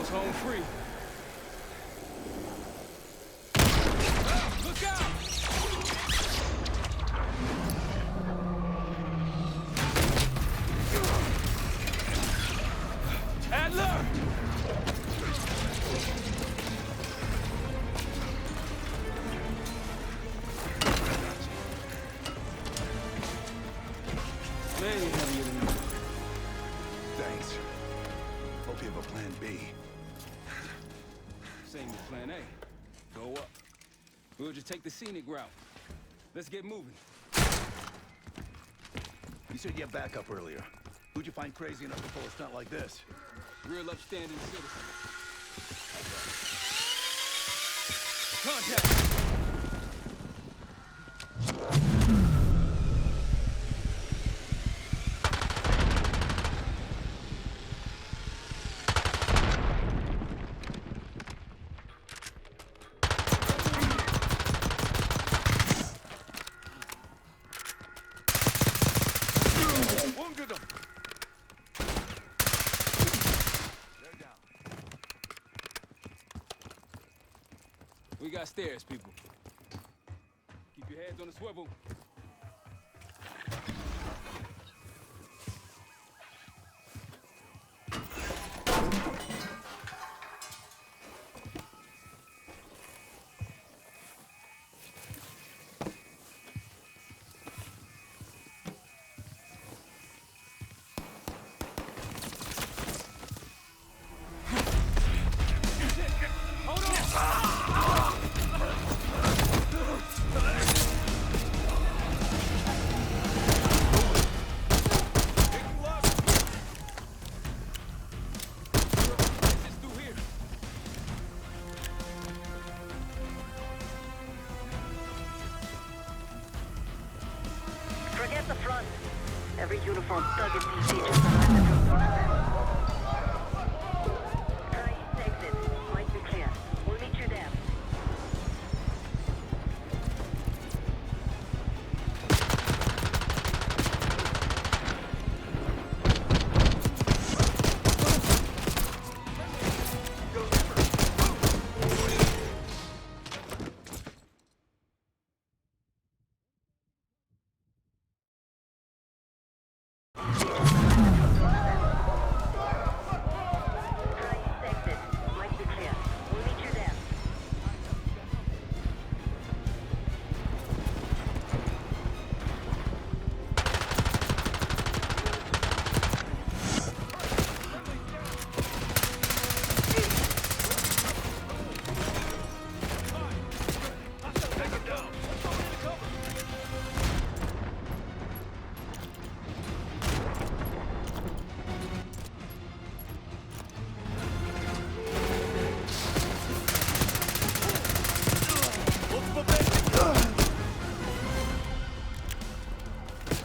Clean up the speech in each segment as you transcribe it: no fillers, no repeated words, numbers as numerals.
Almost home free. Look out! Adler! Man, you're heavier than me. Thanks. Hope you have a plan B. Same as plan A. Go up. We'll just take the scenic route. Let's get moving. You said you had backup earlier. Who'd you find crazy enough to pull a stunt like this? Real upstanding citizen. Contact! Wounded him! They're down. We got stairs, people. Keep your heads on the swivel. Forget the front. Every uniform thug in PC just behind the door. Try east exit. Might be clear. We'll meet you there.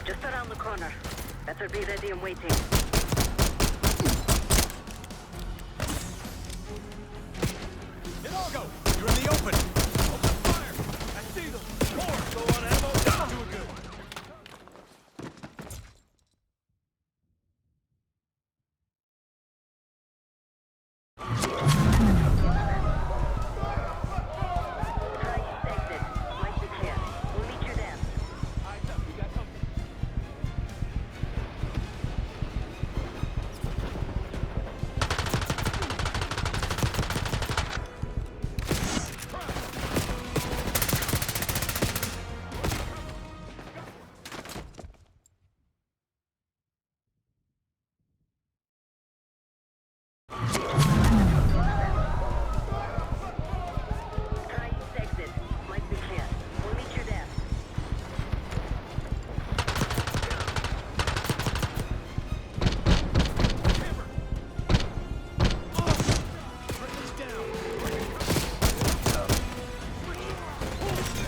Just around the corner. Better be ready and waiting. Hit Argo! You're in the open! Open fire! I see them! More! Go on ammo! Doing good! Try east exit. Might be clear. We'll meet you there. Eyes up, we got company. Try east exit. Might be clear. We'll meet you there.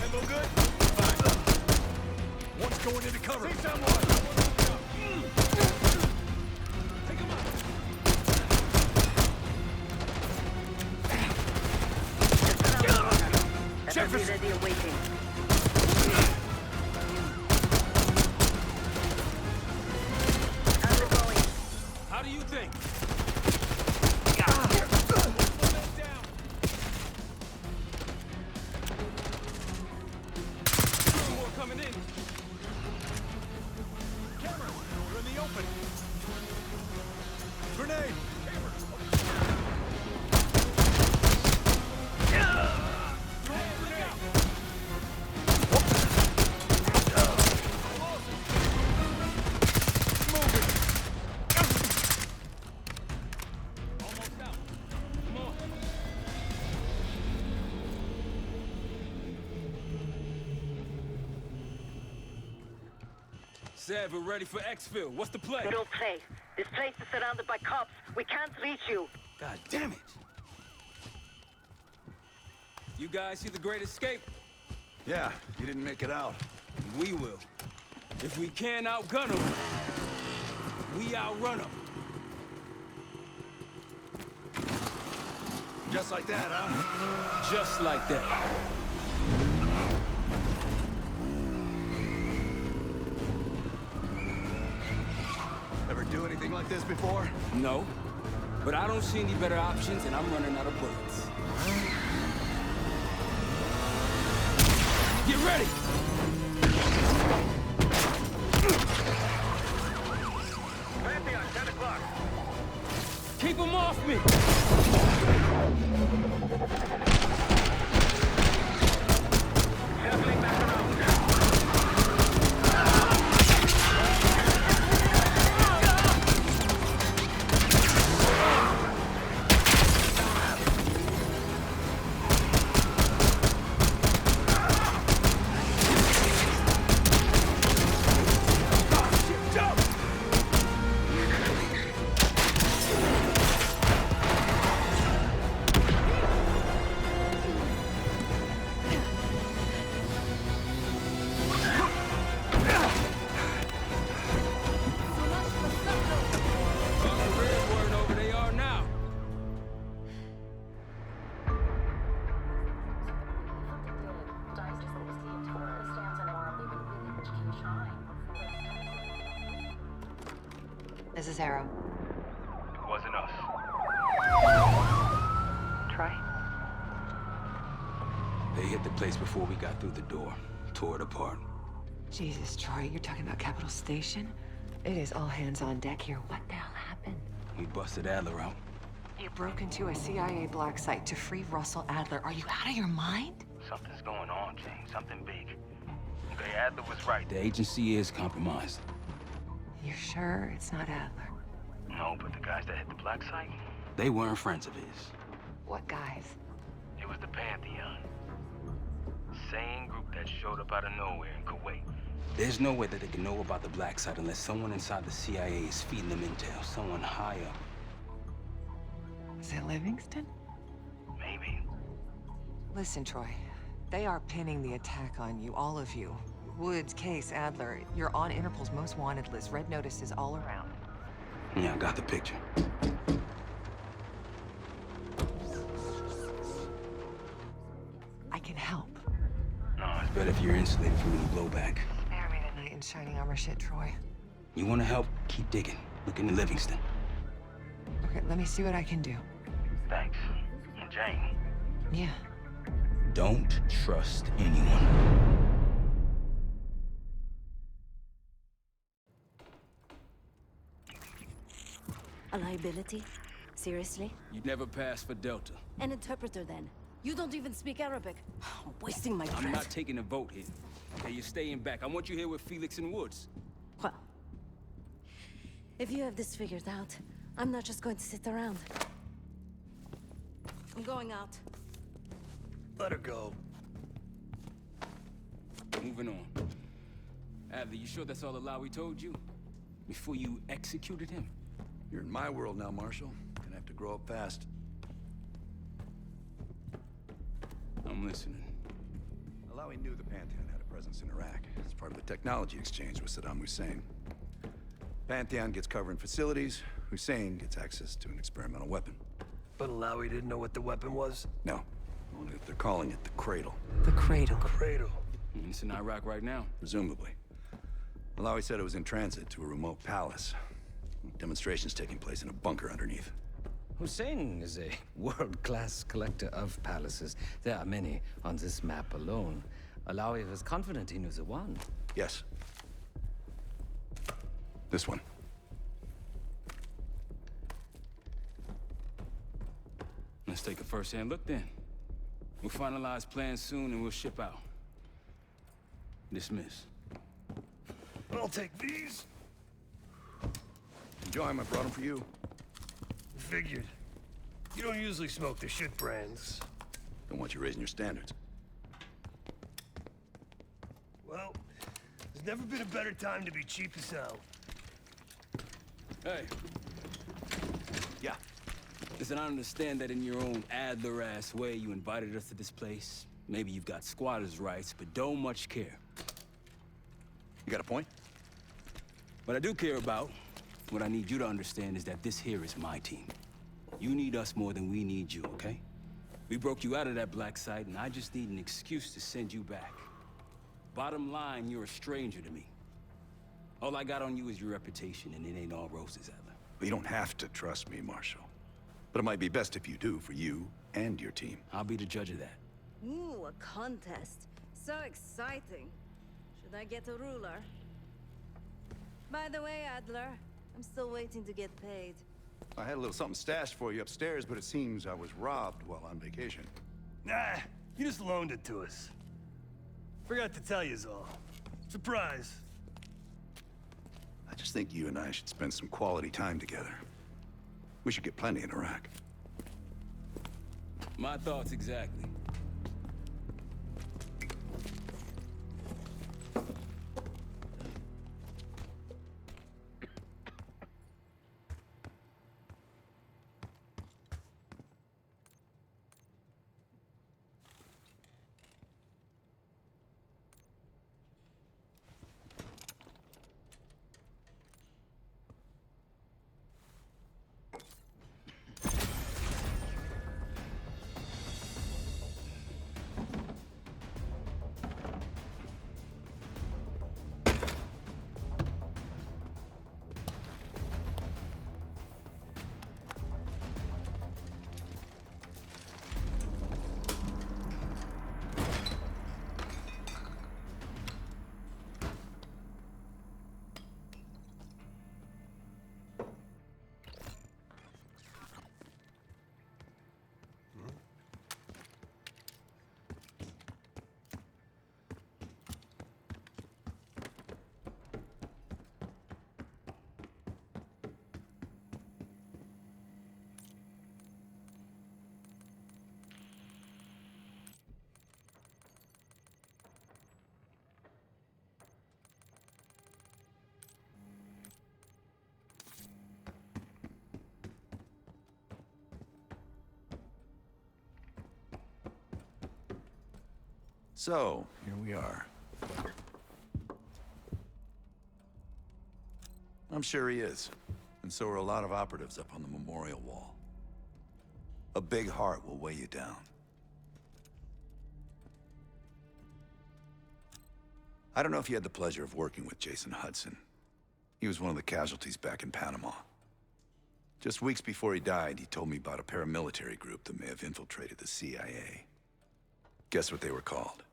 Ammo good? Fine. One's going into cover. See someone! Take him out! Just around the corner. Better be Jefferson! ready and waiting. How's it going? How do you think? said we're ready for exfil. What's the play? No play. This place is surrounded by cops. We can't reach you. God damn it! You guys see the Great Escape? Yeah, you didn't make it out. We will. If we can't outgun them, we outrun them. Just like that, huh? Just like that. Ever do anything like this before? No, but I don't see any better options, and I'm running out of bullets. Get ready! Pantheon, 10 o'clock. Keep them off me! Circling back around. This is Arrow. Wasn't us. Troy? They hit the place before we got through the door. Tore it apart. Jesus, Troy, you're talking about Capital Station? It is all hands on deck here. What the hell happened? We busted Adler out. You broke into a CIA black site to free Russell Adler. Are you out of your mind? Something's going on, James. Something big. Okay, Adler was right. The agency is compromised. You're sure it's not Adler? No, but the guys that hit the black site, They weren't friends of his. What guys? it was the Pantheon. Same group that showed up out of nowhere in Kuwait. There's no way that they can know about the black site unless someone inside the CIA is feeding them intel. Someone high up. Is it Livingston? Maybe. Listen, Troy. They are pinning the attack on you, all of you. Woods, Case, Adler. You're on Interpol's most wanted list. Red notices all around. Yeah, I got the picture. I can help. No, It's better if you're insulated from any blowback. Spare me tonight in shining armor shit, Troy. You want to help? Keep digging. Look into Livingston. Okay, let me see what I can do. thanks. And Jane. Yeah. Don't trust anyone. A liability? Seriously? You'd never pass for Delta. An interpreter then? You don't even speak Arabic. Wasting my breath. I'm not taking a vote here. Okay, you're staying back. I want you here with Felix and Woods. Well, if you have this figured out, I'm not just going to sit around. I'm going out. Let her go. Moving on. Adler, you sure that's all the lie we told you? Before you executed him? You're in my world now, Marshal. Gonna have to grow up fast. I'm listening. Alawi knew the Pantheon had a presence in Iraq. It's part of the technology exchange with Saddam Hussein. Pantheon gets cover in facilities. Hussein gets access to an experimental weapon. But Alawi didn't know what the weapon was? No, only that they're calling it the Cradle. The Cradle. Cradle. It's in Iraq right now. Presumably. Alawi said it was in transit to a remote palace. Demonstrations taking place in a bunker underneath. Hussein is a world-class collector of palaces. There are many on this map alone. Alawi was confident he knew the one. Yes. This one. Let's take a first-hand look then. We'll finalize plans soon and we'll ship out. Dismiss. I'll take these. Enjoy them. I brought them for you. Figured. You don't usually smoke the shit brands. Don't want you raising your standards. Well, There's never been a better time to be cheap as hell. Hey, Yeah. listen, I understand that in your own Adler-ass way you invited us to this place. Maybe you've got squatters' rights, but don't much care. You got a point? What I do care about, what I need you to understand is that this here is my team. You need us more than we need you, okay? We broke you out of that black site, and I just need an excuse to send you back. Bottom line, you're a stranger to me. All I got on you is your reputation, and it ain't all roses, Adler. Well, you don't have to trust me, Marshal. But it might be best if you do, for you and your team. I'll be the judge of that. Ooh, a contest. So exciting. Should I get a ruler? By the way, Adler, I'm still waiting to get paid. I had a little something stashed for you upstairs, but it seems I was robbed while on vacation. Nah, you just loaned it to us. Forgot to tell yous all. Surprise. I just think you and I should spend some quality time together. We should get plenty in Iraq. My thoughts exactly. So, here we are. I'm sure he is. And so are a lot of operatives up on the memorial wall. A big heart will weigh you down. I don't know if you had the pleasure of working with Jason Hudson. He was one of the casualties back in Panama. Just weeks before he died, he told me about a paramilitary group that may have infiltrated the CIA. Guess what they were called?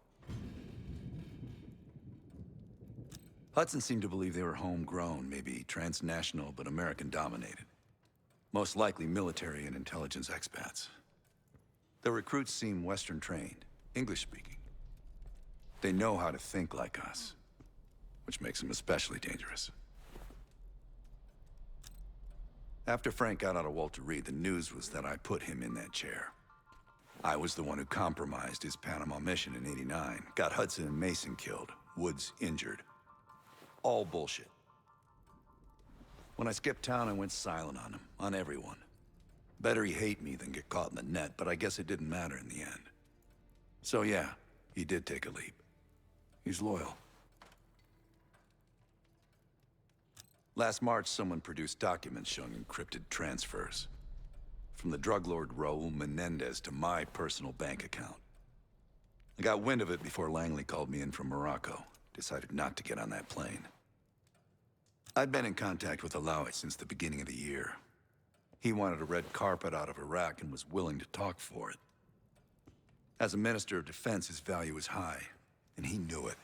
Hudson seemed to believe they were homegrown, maybe transnational, but American-dominated. Most likely military and intelligence expats. The recruits seem Western-trained, English-speaking. They know how to think like us, which makes them especially dangerous. After Frank got out of Walter Reed, the news was that I put him in that chair. I was the one who compromised his Panama mission in '89, got Hudson and Mason killed, Woods injured. All bullshit. When I skipped town, I went silent on him, on everyone. Better he hate me than get caught in the net, but I guess it didn't matter in the end. So yeah, he did take a leap. He's loyal. Last March, someone produced documents showing encrypted transfers. From the drug lord Raul Menendez to my personal bank account. I got wind of it before Langley called me in from Morocco. Decided not to get on that plane. I'd been in contact with Alawi since the beginning of the year. He wanted a red carpet out of Iraq and was willing to talk for it. As a Minister of Defense, his value was high, and he knew it.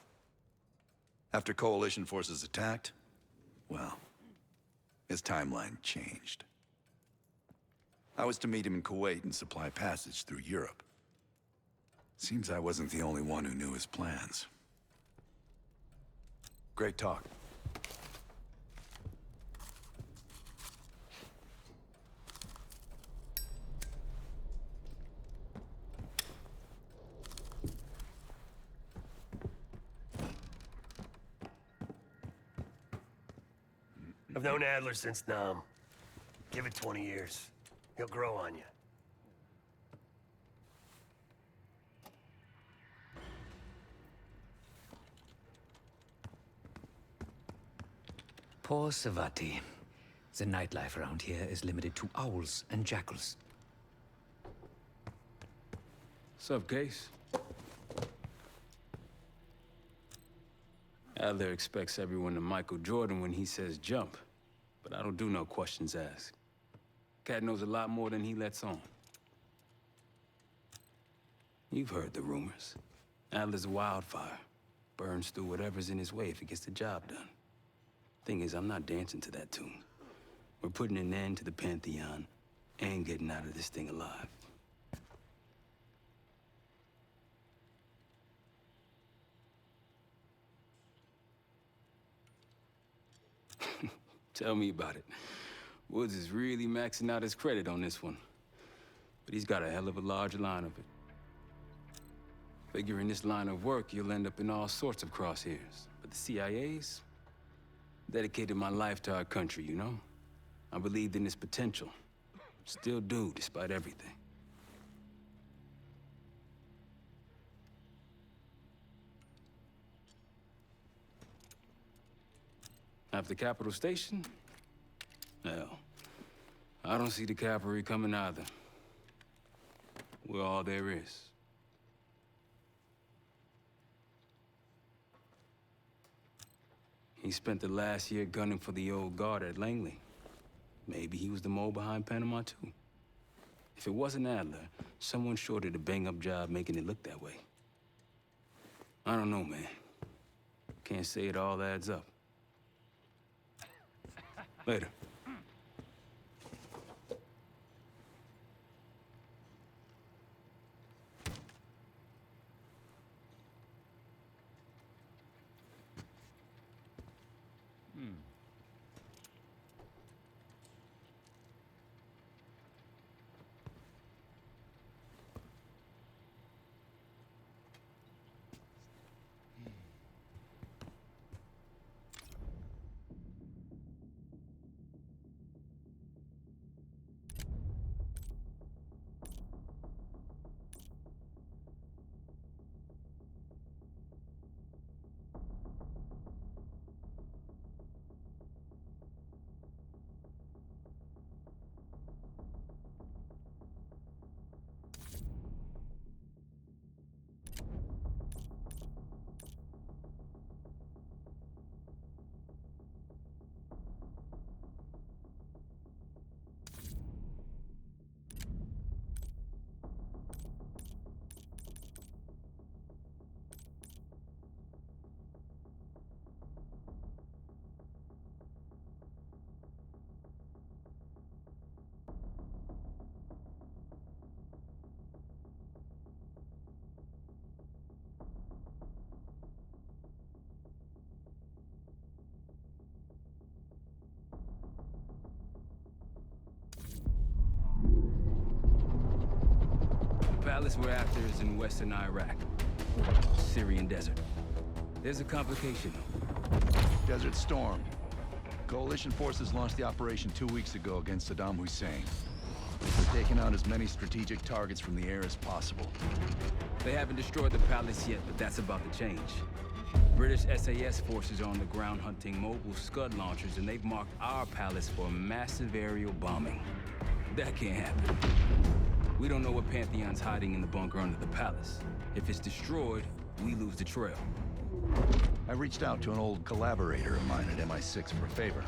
After coalition forces attacked, well, his timeline changed. I was to meet him in Kuwait and supply passage through Europe. Seems I wasn't the only one who knew his plans. Great talk. I've known Adler since Nam. Give it 20 years. He'll grow on you. Poor Savati. The nightlife around here is limited to owls and jackals. Sup, Case? Adler expects everyone to Michael Jordan when he says jump, but I don't do no questions asked. Cat knows a lot more than he lets on. You've heard the rumors. Adler's a wildfire. Burns through whatever's in his way if he gets the job done. Thing is, I'm not dancing to that tune. We're putting an end to the Pantheon and getting out of this thing alive. Tell me about it. Woods is really maxing out his credit on this one. But he's got a hell of a large line of it. Figure in this line of work, you'll end up in all sorts of crosshairs. But the CIA's dedicated my life to our country, you know? I believed in its potential. Still do, despite everything. After Capital Station? Hell, I don't see the cavalry coming either. We're all there is. He spent the last year gunning for the old guard at Langley. Maybe he was the mole behind Panama, too. If it wasn't Adler, someone sure did a bang-up job making it look that way. I don't know, man. Can't say it all adds up. Later. The palace we're after is in western Iraq. Syrian desert. There's a complication. Desert Storm. Coalition forces launched the operation 2 weeks ago against Saddam Hussein. They're taking out as many strategic targets from the air as possible. They haven't destroyed the palace yet, but that's about to change. British SAS forces are on the ground hunting mobile Scud launchers, and they've marked our palace for massive aerial bombing. That can't happen. We don't know what Pantheon's hiding in the bunker under the palace. If it's destroyed, we lose the trail. I reached out to an old collaborator of mine at MI6 for a favor.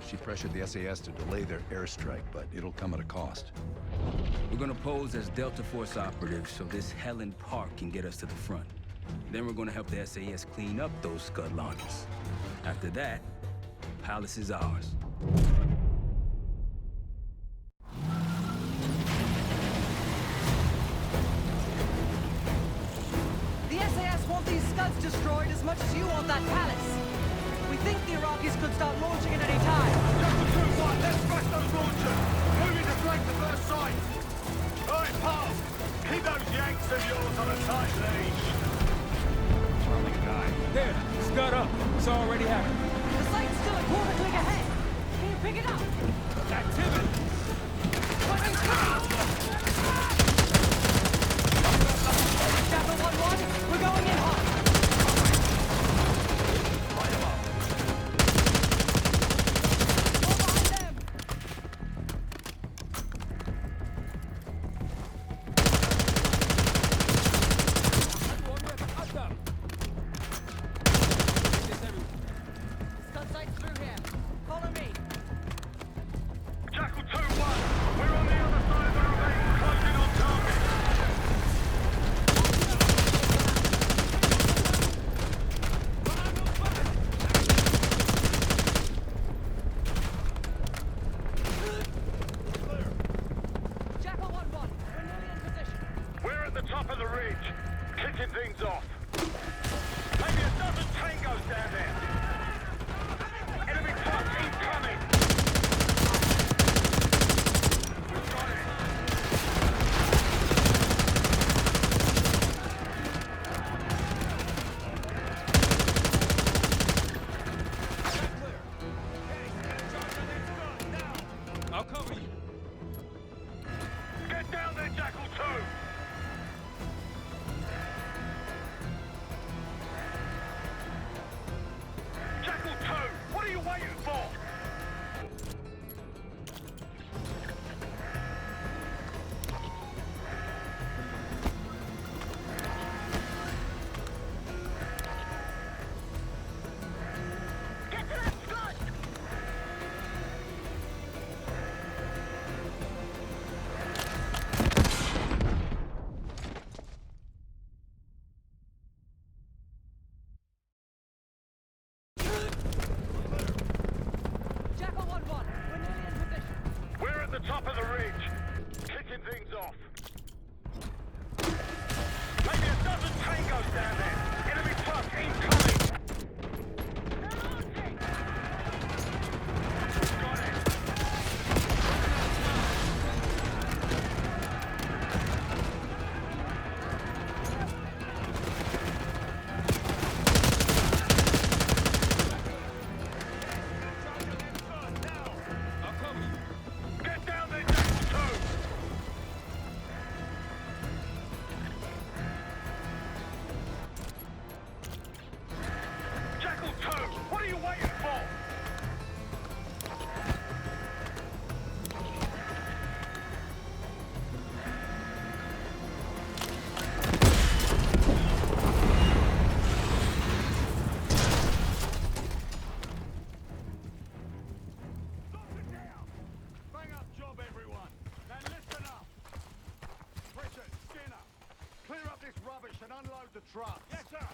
She pressured the SAS to delay their airstrike, but it'll come at a cost. We're gonna pose as Delta Force operatives so this Helen Park can get us to the front. Then we're gonna help the SAS clean up those Scud launchers. After that, the palace is ours. The SAS want these Scuds destroyed as much as you want that palace. We think the Iraqis could start launching at any time. Just the two right, let's smash those launchers! Moving to flank the first sight! Alright, pal! Keep those Yanks of yours on a tight leash! Running a guy. There, Scud up. It's already happened. The site's still a quarter click ahead. Pick it up! Activity! Chapter 1-1, we're going in hot! Light 'em up. Go behind them! Scud sights through here. Follow me. Jackal 2-1, we're on the other side of the ravine, closing on target. Jackal 1-1, we're nearly in position. We're at the top of the ridge, kicking things off. Maybe a dozen tangos down there. Enemy truck incoming. We've got it. I'll cover you. Get down there, Jackal 2. Jackal 2, what are you waiting for? Get to that scud! Jackal 1-1, we're nearly in position. We're at the top of the ridge, kicking things off. Maybe a dozen tangos down there. Enemy truck incoming. Got it. I'll cover you. Get down there, Jackal 2. Jackal 2, what are you waiting for? Bang up job, everyone. Now listen up. Richard, Skinner, clear up this rubbish and unload the truck. Yes, sir.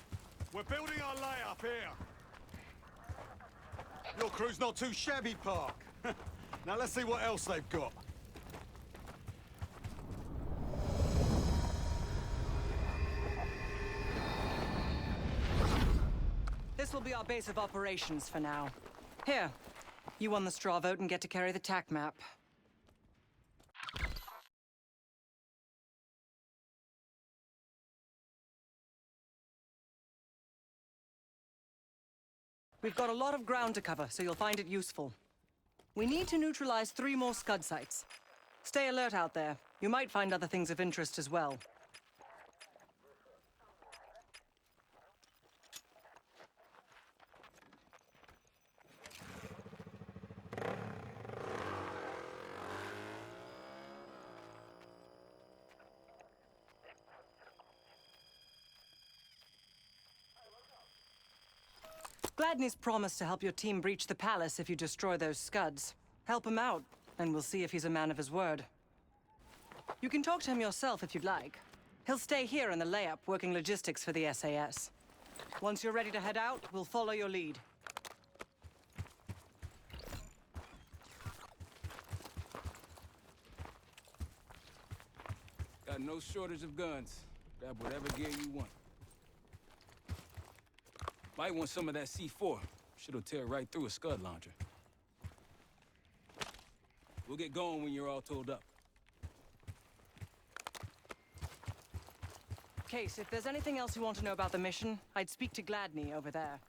We're building our layup here. Your crew's not too shabby, Park. Now let's see what else they've got. This will be our base of operations for now. Here, you won the straw vote and get to carry the TAC map. We've got a lot of ground to cover, so you'll find it useful. We need to neutralize 3 more Scud sites. Stay alert out there. You might find other things of interest as well. Gladney's promised to help your team breach the palace if you destroy those Scuds. Help him out, and we'll see if he's a man of his word. You can talk to him yourself if you'd like. He'll stay here in the layup, working logistics for the SAS. Once you're ready to head out, we'll follow your lead. Got no shortage of guns. Grab whatever gear you want. Might want some of that C4. Shit'll tear right through a Scud launcher. We'll get going when you're all tooled up. Case, if there's anything else you want to know about the mission, I'd speak to Gladney over there.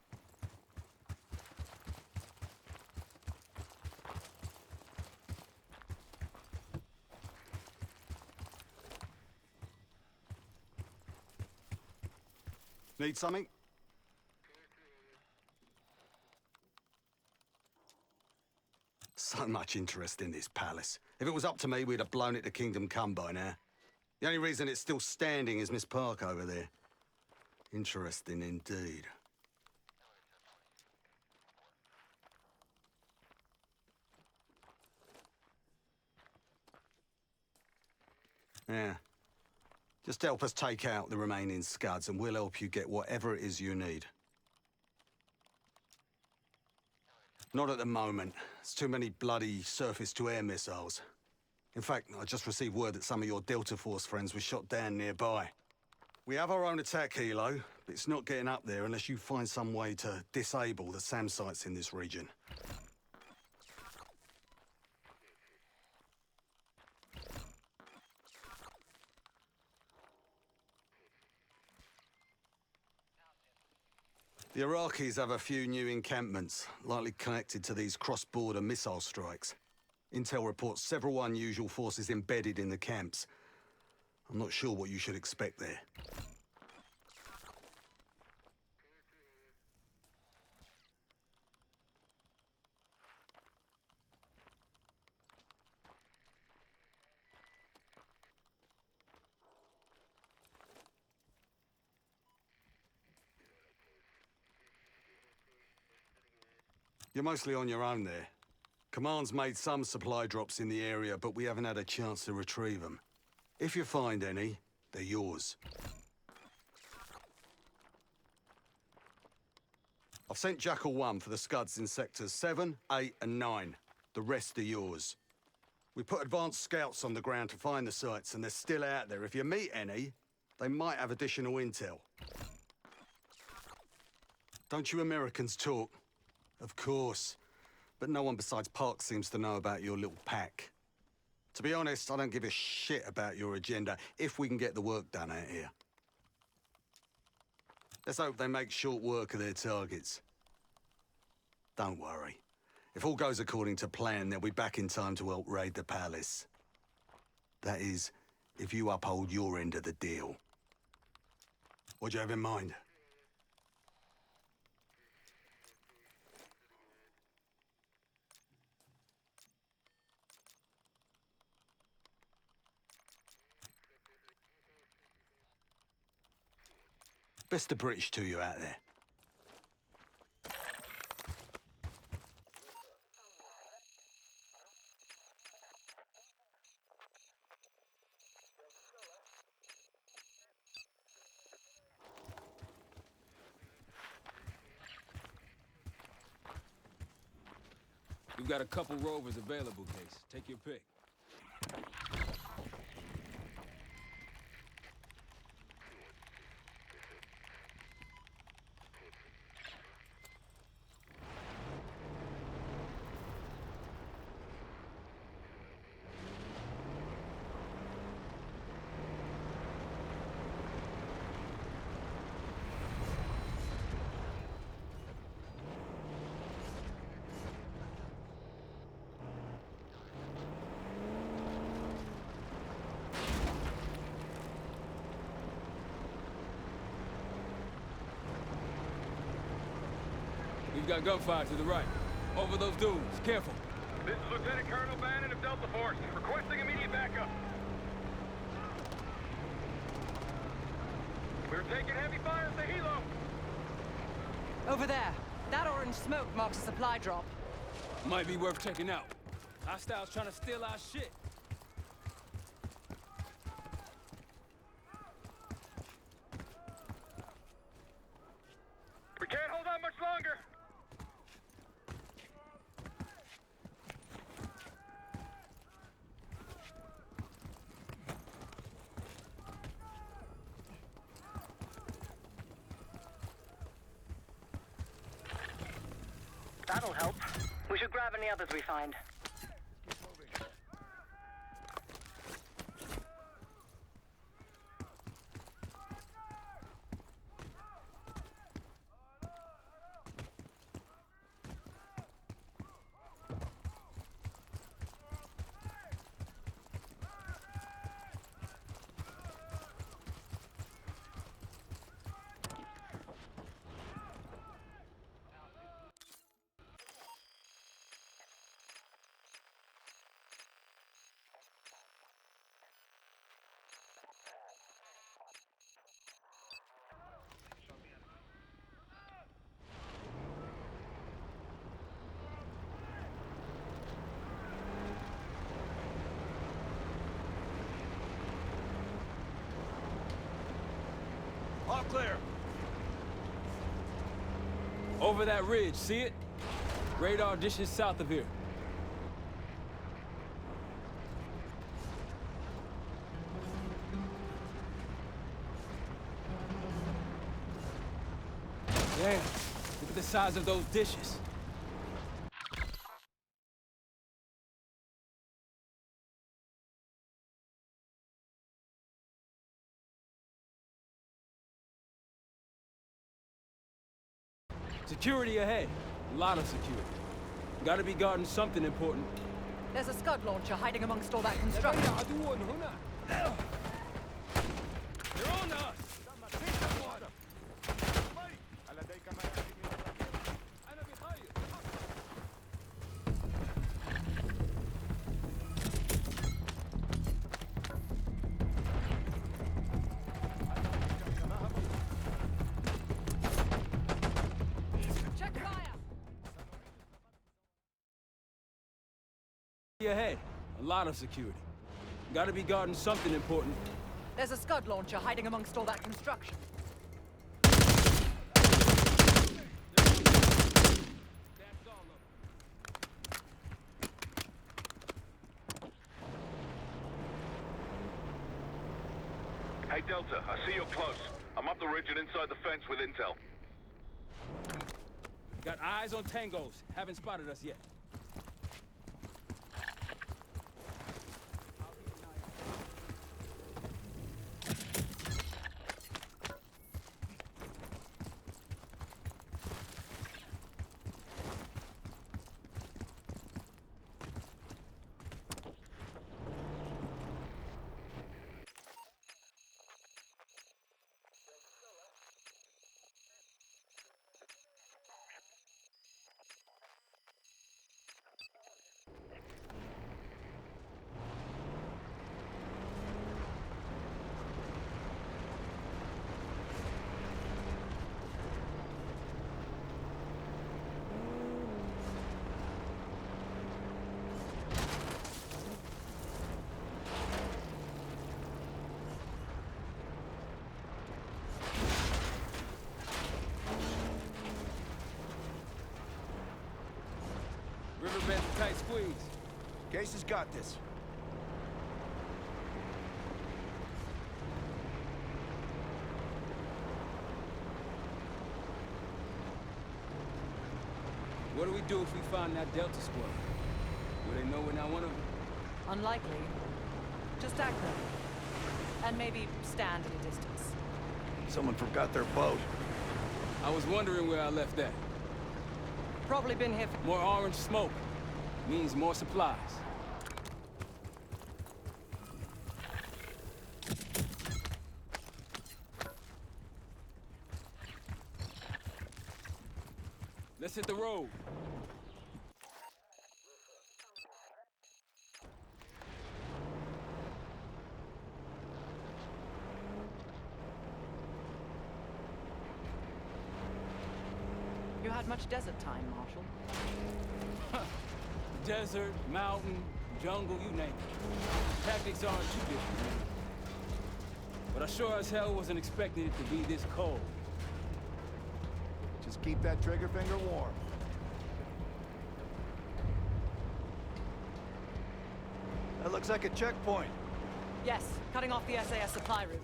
Need something? So much interest in this palace. If it was up to me, we'd have blown it to Kingdom Come by now. The only reason it's still standing is Miss Park over there. Interesting indeed. Yeah. Just help us take out the remaining scuds and we'll help you get whatever it is you need. Not at the moment. It's too many bloody surface-to-air missiles. In fact, I just received word that some of your Delta Force friends were shot down nearby. We have our own attack helo, but it's not getting up there unless you find some way to disable the SAM sites in this region. The Iraqis have a few new encampments, likely connected to these cross-border missile strikes. Intel reports several unusual forces embedded in the camps. I'm not sure what you should expect there. You're mostly on your own there. Command's made some supply drops in the area, but we haven't had a chance to retrieve them. If you find any, they're yours. I've sent Jackal 1 for the scuds in sectors 7, 8, and 9. The rest are yours. We put advanced scouts on the ground to find the sites, and they're still out there. If you meet any, they might have additional intel. Don't you Americans talk? Of course. But no one besides Park seems to know about your little pack. To be honest, I don't give a shit about your agenda if we can get the work done out here. Let's hope they make short work of their targets. Don't worry. If all goes according to plan, they'll be back in time to help raid the palace. That is, if you uphold your end of the deal. What do you have in mind? Best of British to you out there. We've got a couple rovers available, Case. Take your pick. We've got gunfire to the right. Over those dudes. Careful. This is Lieutenant Colonel Bannon of Delta Force, requesting immediate backup. We're taking heavy fire at the helo. Over there. That orange smoke marks a supply drop. Might be worth checking out. Hostiles trying to steal our shit. We can't hold on much longer. That'll help. We should grab any others we find. clear. Over that ridge, see it? Radar dishes south of here. Damn, look at the size of those dishes. Security ahead. A lot of security. Gotta be guarding something important. There's a Scud launcher hiding amongst all that construction. They're on us! Check fire! Ahead. A lot of security. Gotta be guarding something important. There's a Scud launcher hiding amongst all that construction. Hey, Delta, I see you're close. I'm up the ridge and inside the fence with intel. Got eyes on tangos. Haven't spotted us yet. Riverbed's a tight squeeze. Case has got this. What do we do if we find that Delta squad? Will they know we're not one of them? Unlikely. Just act them. And maybe stand at a distance. Someone forgot their boat. I was wondering where I left that. Probably been here for... More orange smoke means more supplies. Let's hit the road. You had much desert time, Marshal. Desert, mountain, jungle, you name it. Tactics aren't too different. But I sure as hell wasn't expecting it to be this cold. Just keep that trigger finger warm. That looks like a checkpoint. Yes, cutting off the SAS supply route.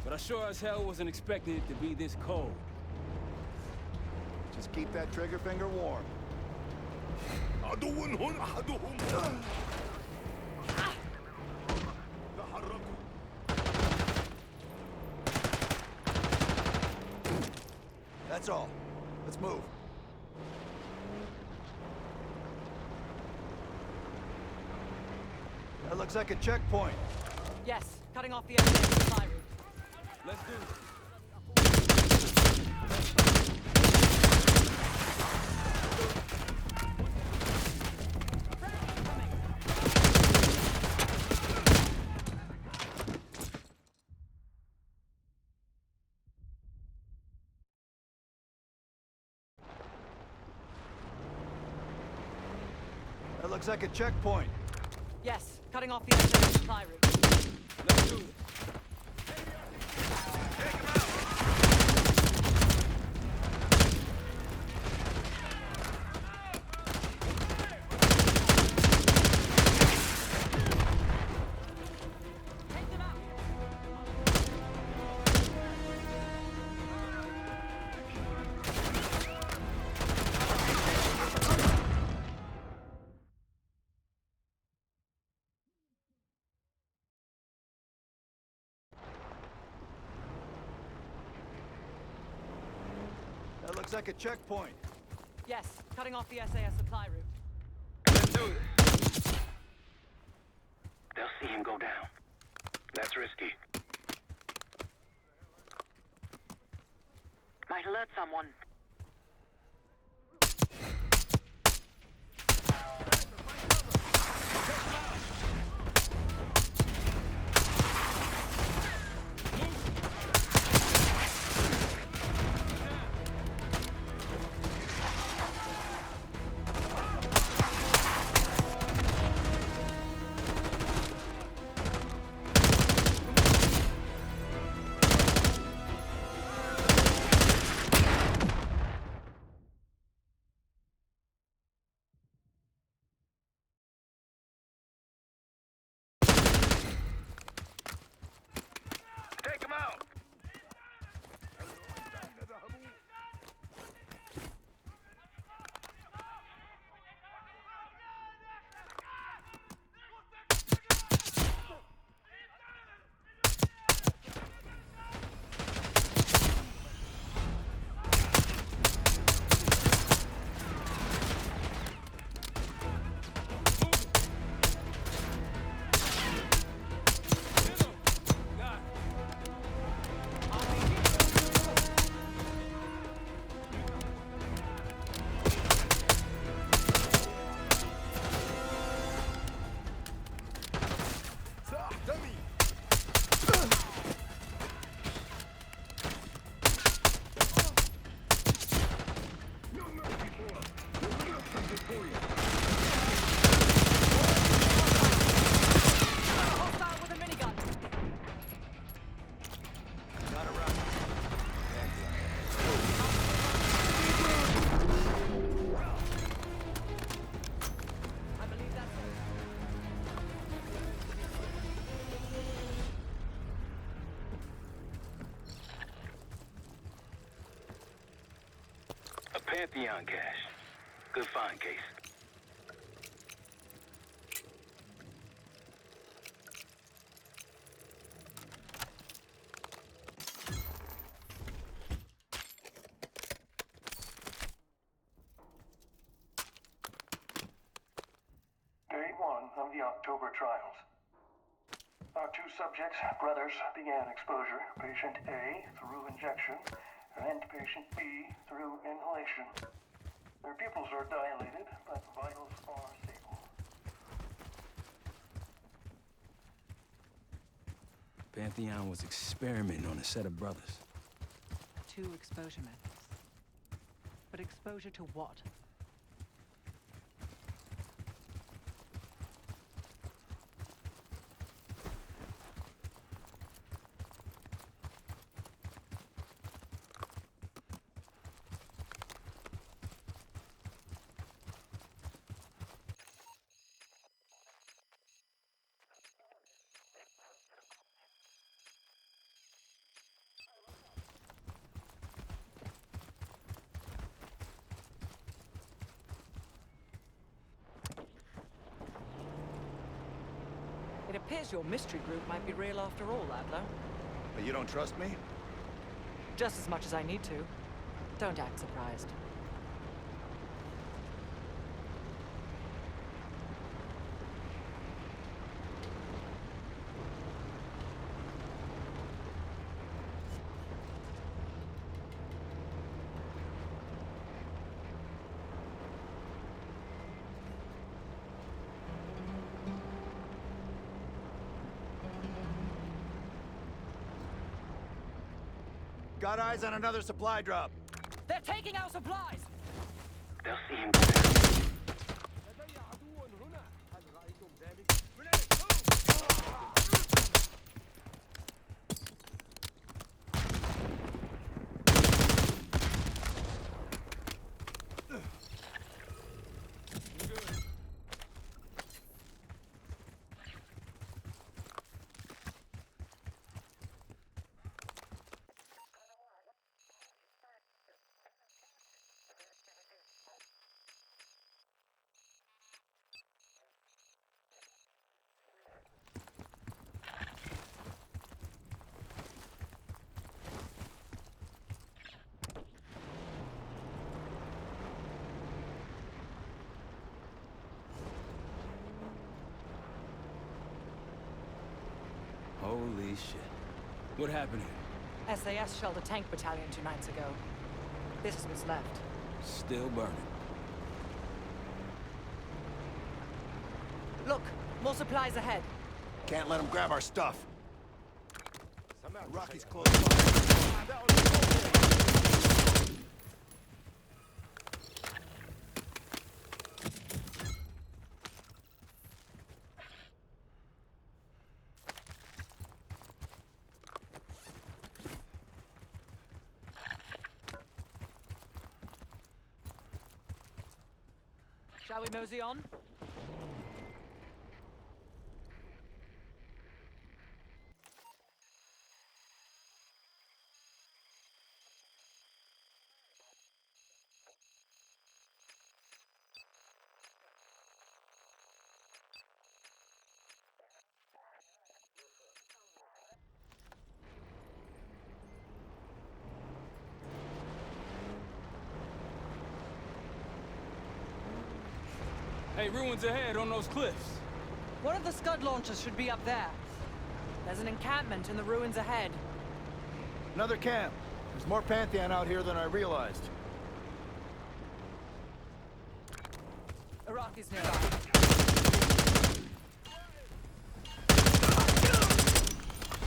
But I sure as hell wasn't expecting it to be this cold. Just keep that trigger finger warm. That's all. Let's move. That looks like a checkpoint. Yes, cutting off the SAS supply route. Let's do it. That looks like a checkpoint. Yes, cutting off the SAS supply route. Let's do it. That looks like a checkpoint. Yes, cutting off the SAS supply route. Let's do this. They'll see him go down. That's risky. Might alert someone. Take him out! Hostile with a minigun. I believe that's it. A Pantheon cache. Good find, Case. Day 1 of the October trials. Our two subjects, brothers, began exposure. Patient A through injection, and patient B through inhalation. Their pupils are dilated, but vitals are stable. Pantheon was experimenting on a set of brothers. 2 exposure methods. But exposure to what? It appears your mystery group might be real after all, Adler. But you don't trust me? Just as much as I need to. Don't act surprised. Got eyes on another supply drop. They're taking our supplies! They'll see him go down. Holy shit. What happened here? SAS shelled a tank battalion 2 nights ago. This is what's left. Still burning. Look, more supplies ahead. Can't let them grab our stuff. Rocky's close by. Shall we mosey on? Hey, ruins ahead on those cliffs. One of the Scud launchers should be up there. There's an encampment in the ruins ahead. Another camp. There's more Pantheon out here than I realized. Iraqis nearby.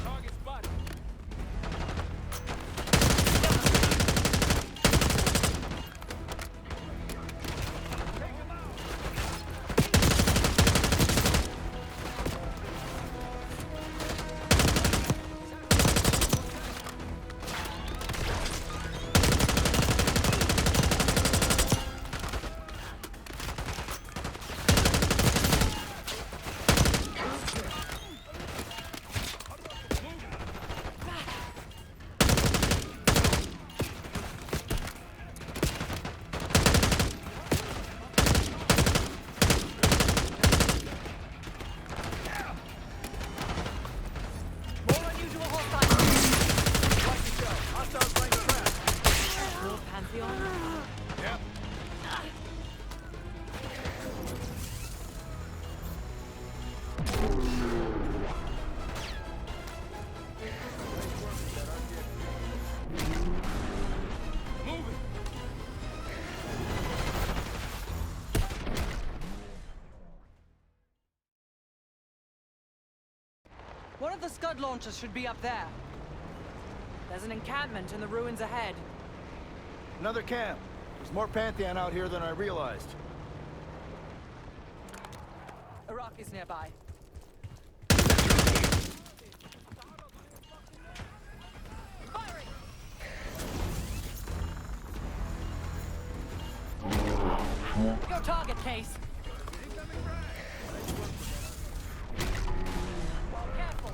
Target spotted. One of the Scud launchers should be up there. There's an encampment in the ruins ahead. Another camp. There's more Pantheon out here than I realized. Iraqis nearby. Firing! Your target, Case. Careful.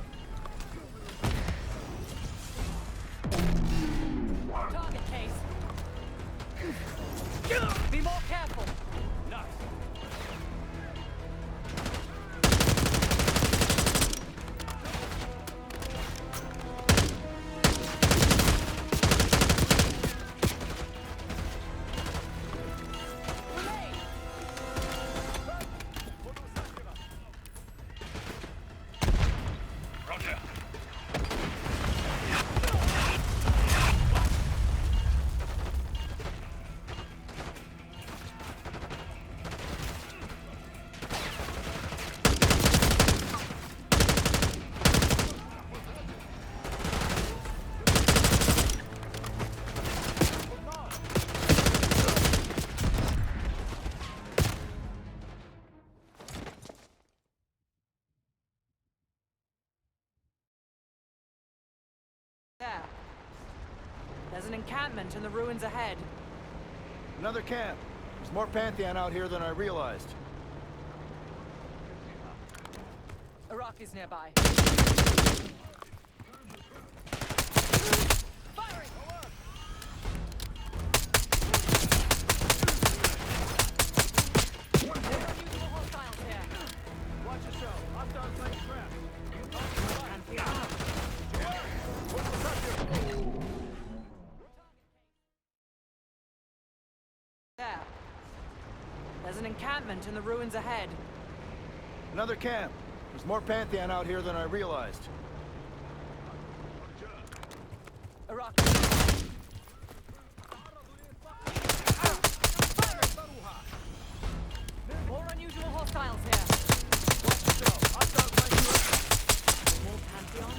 Target, Case. Be more careful. Nice. encampment in the ruins ahead. Another camp. There's more Pantheon out here than I realized. Iraqis nearby. Firing! There are unusual hostiles here. Watch yourself. Hostiles laying traps. There. There's an encampment in the ruins ahead. Another camp. There's more Pantheon out here than I realized. Iraq. More unusual hostiles here. Watch yourself. Hostiles laying traps. More Pantheon?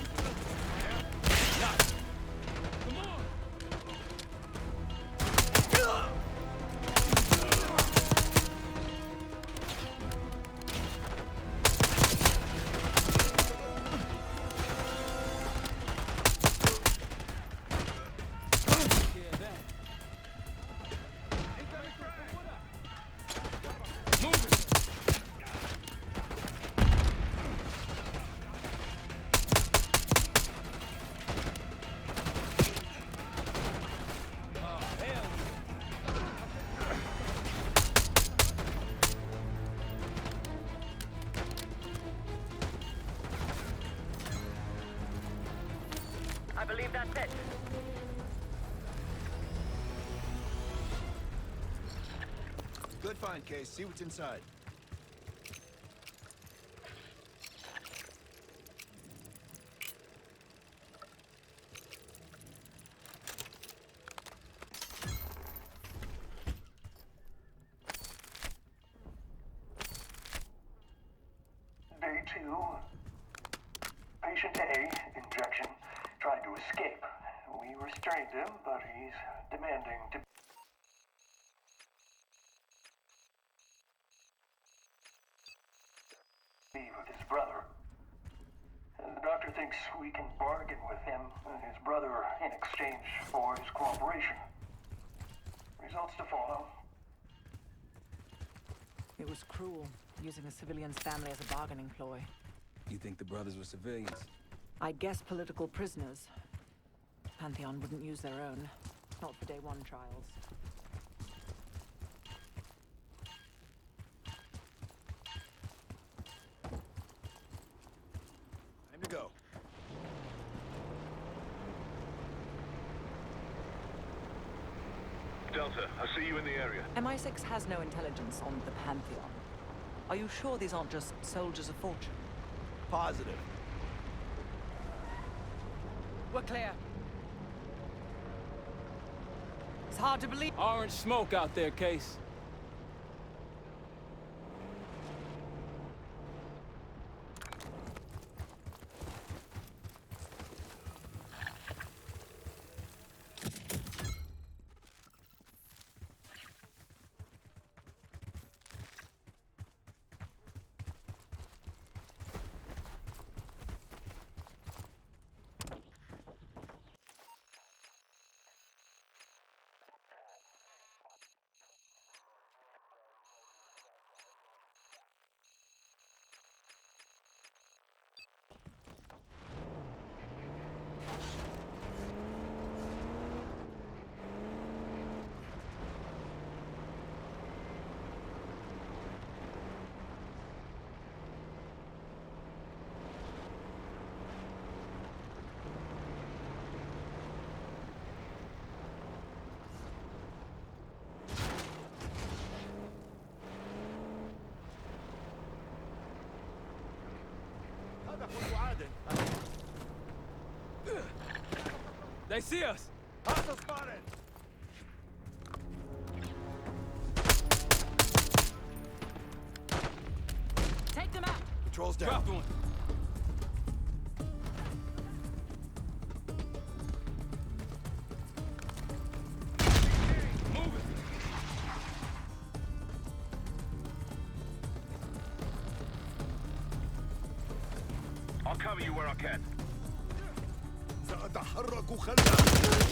I believe that's it. Good find, Case. See what's inside. Day 2. Patient A, injection, tried to escape. We restrained him, but he's demanding to be with his brother. The doctor thinks we can bargain with him and his brother in exchange for his cooperation. Results to follow. It was cruel, using a civilian's family as a bargaining ploy. You think the brothers were civilians? I guess political prisoners. Pantheon wouldn't use their own. Not for day 1 trials. Time to go. Delta, I see you in the area. MI6 has no intelligence on the Pantheon. Are you sure these aren't just soldiers of fortune? Positive. We're clear. It's hard to believe. Orange smoke out there, Case. They see us! Hostile spotted! Take them out! Patrol's down. Dropped one. Move it! I'll cover you where I can. سأتحرك خلفك.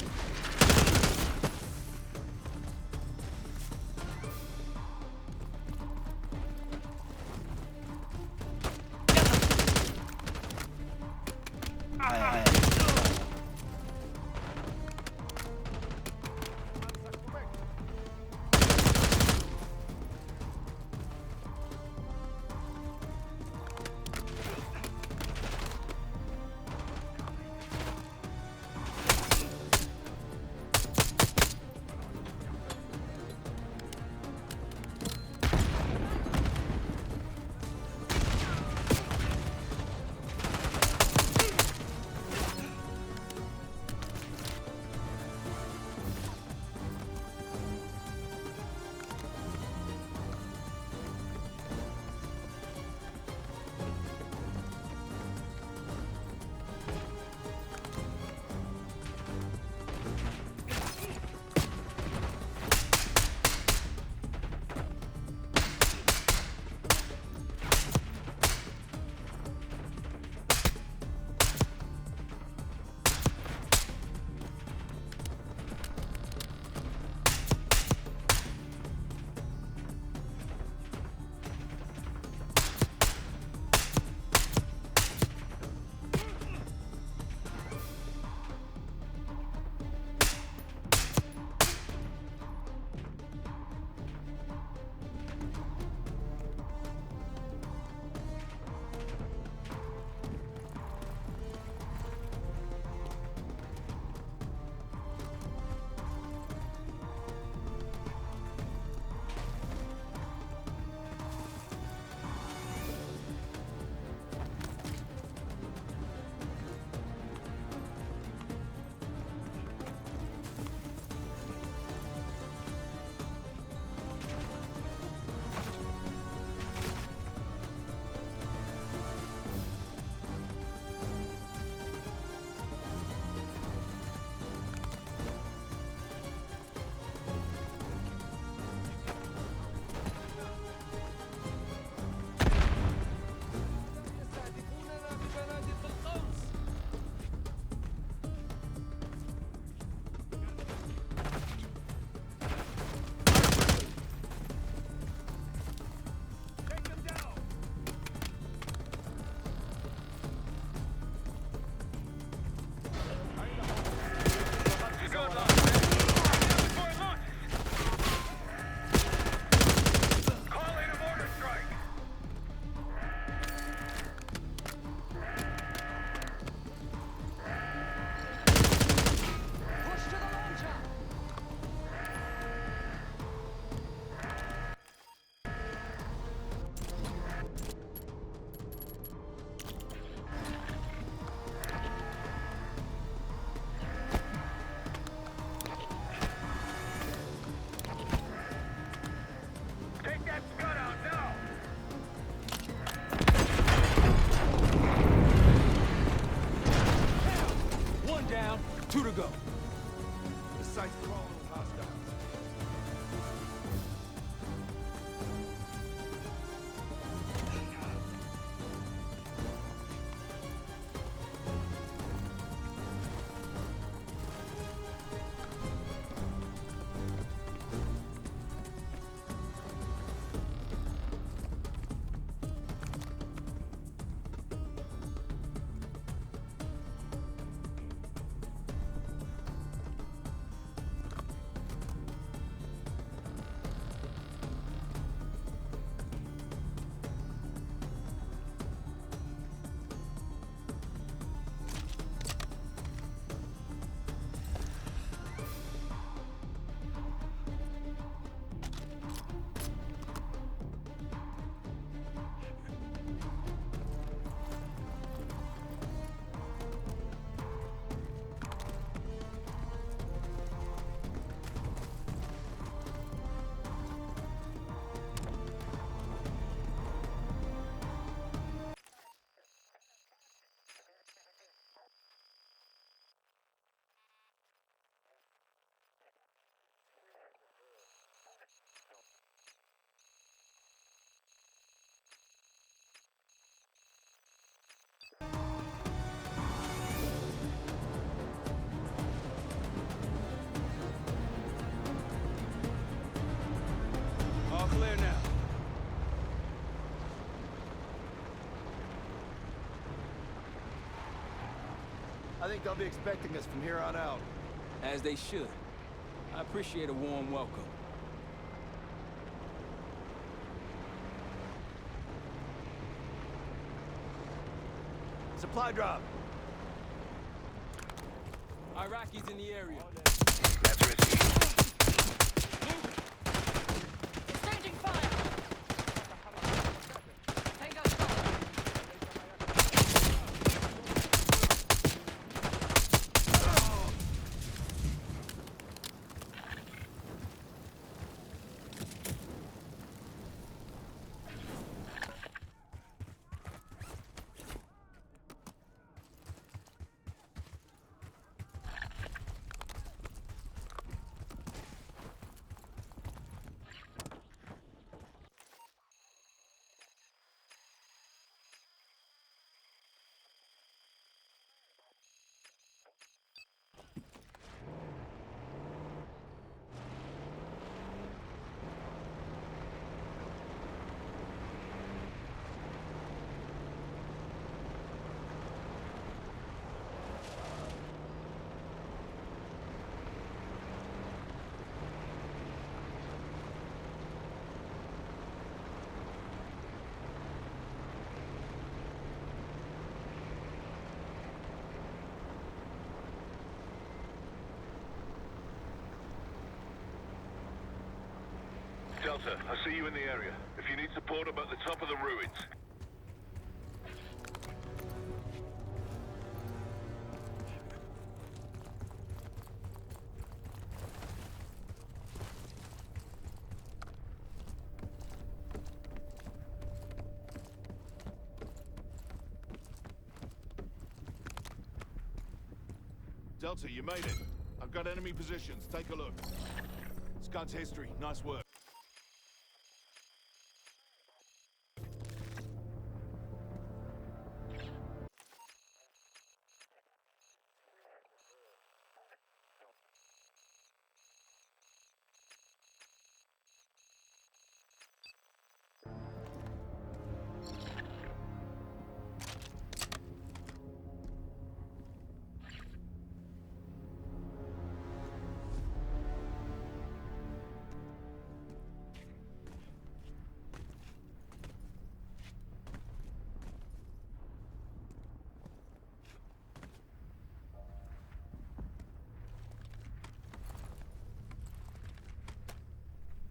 all clear now. I think they'll be expecting us from here on out. As they should. I appreciate a warm welcome. Supply drop. Iraqis in the area. That's risky. Exchanging fire! Tango shot! Delta, I see you in the area. If you need support, I'm at the top of the ruins. Delta, you made it. I've got enemy positions. Take a look. Scud's history. Nice work.